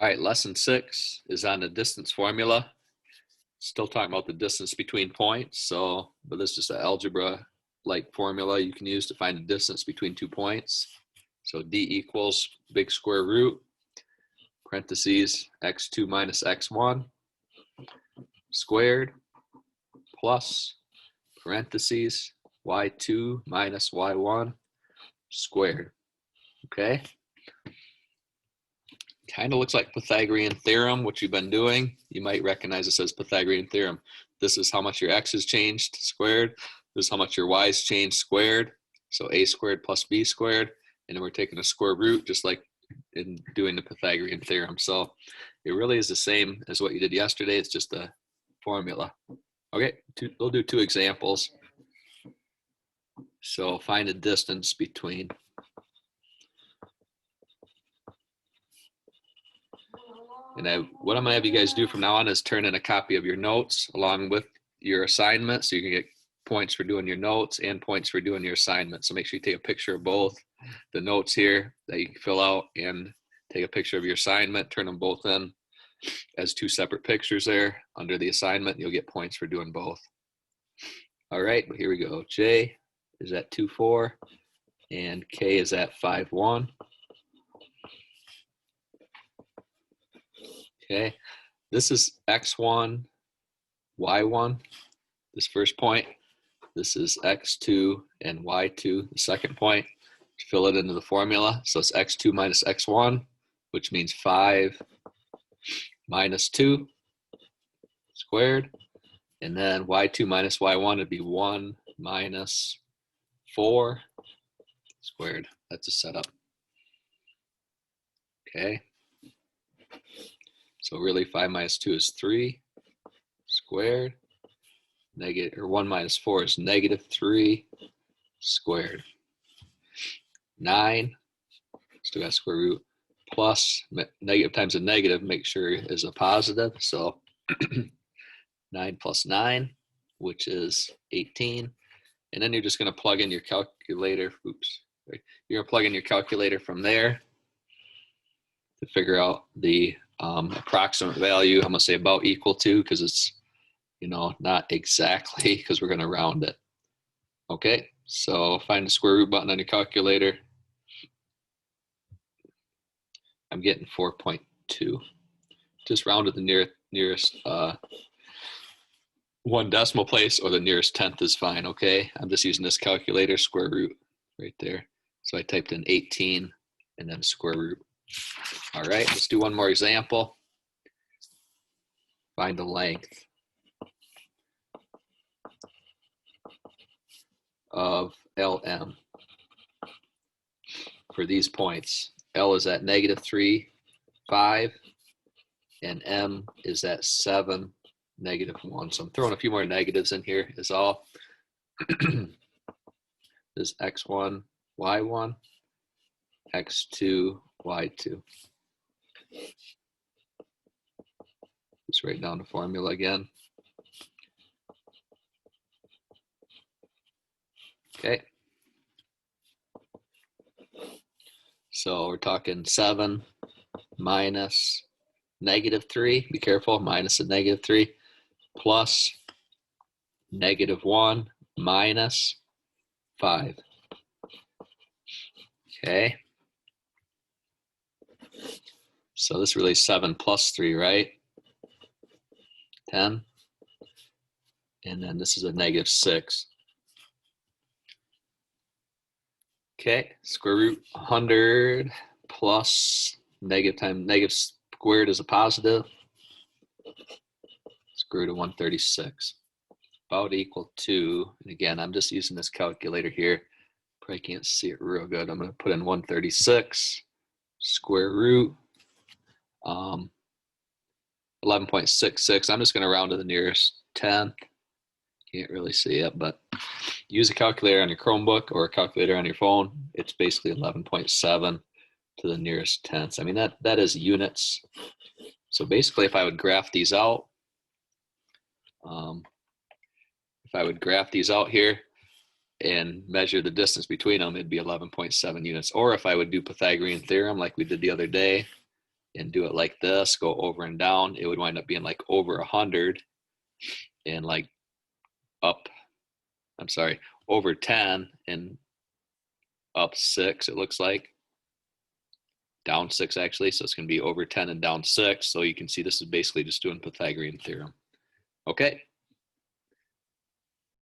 All right, lesson 6 is on the distance formula. Still talking about the distance between points. But this is just an algebra-like formula you can use to find the distance between 2 points. So D equals big square root, parentheses, x2 minus x1 squared plus parentheses, y2 minus y1 squared. Okay? Kind of looks like Pythagorean theorem, which you've been doing. You might recognize this as Pythagorean theorem. This is how much your x has changed squared. This is how much your y has changed squared. So a squared plus b squared. And then we're taking a square root just like in doing the Pythagorean theorem. So it really is the same as what you did yesterday. It's just a formula. Okay, we'll do 2 examples. So find the distance between. And what I'm going to have you guys do from now on is turn in a copy of your notes along with your assignment, so you can get points for doing your notes and points for doing your assignment. So make sure you take a picture of both the notes here that you can fill out and take a picture of your assignment, turn them both in as 2 separate pictures there under the assignment. You'll get points for doing both. All right, but here we go. J is at 2, 4, and K is at 5, 1. Okay, this is x1, y1, this first point. This is x2 and y2, the second point. Fill it into the formula. So it's x2 minus x1, which means 5 minus 2 squared. And then y2 minus y1 would be 1 minus 4 squared. That's a setup. Okay. So really 5 minus 2 is 3 squared. 1 minus 4 is negative 3 squared. 9, still got square root, plus negative times a negative, make sure is a positive. So 9 plus 9, which is 18. And then you're just going to plug in your calculator. Oops. You're going to plug in your calculator from there to figure out the approximate value. I'm going to say about equal to, because it's, not exactly, because we're going to round it. Okay, so find the square root button on your calculator. I'm getting 4.2. Just round to the nearest 1 decimal place, or the nearest tenth is fine. Okay, I'm just using this calculator, square root right there. So I typed in 18 and then square root. All right, let's do one more example. Find the length of LM for these points. L is at negative 3, 5, and M is at 7, negative 1. So I'm throwing a few more negatives in here is all. This is x1, y1, x2, y2. Just write down the formula again. Okay. So we're talking 7 minus negative 3. Be careful, minus a negative 3, plus negative 1 minus 5. Okay. So this is really 7 plus 3, right? 10. And then this is a negative 6. Okay, square root 100 plus negative times negative squared is a positive. Square root of 136. About equal to, and again, I'm just using this calculator here. Probably can't see it real good. I'm going to put in 136 square root 11.66. I'm just going to round to the nearest tenth. Can't really see it, but use a calculator on your Chromebook or a calculator on your phone. It's basically 11.7 to the nearest tenths. I mean, that is units. So basically, if I would graph these out, here and measure the distance between them, it'd be 11.7 units. Or if I would do Pythagorean theorem like we did the other day, and do it like this, go over and down, it would wind up being like over 100 and like up, I'm sorry, over 10 and up 6, it looks like. Down 6 actually, so it's going to be over 10 and down 6. So you can see this is basically just doing Pythagorean theorem. Okay.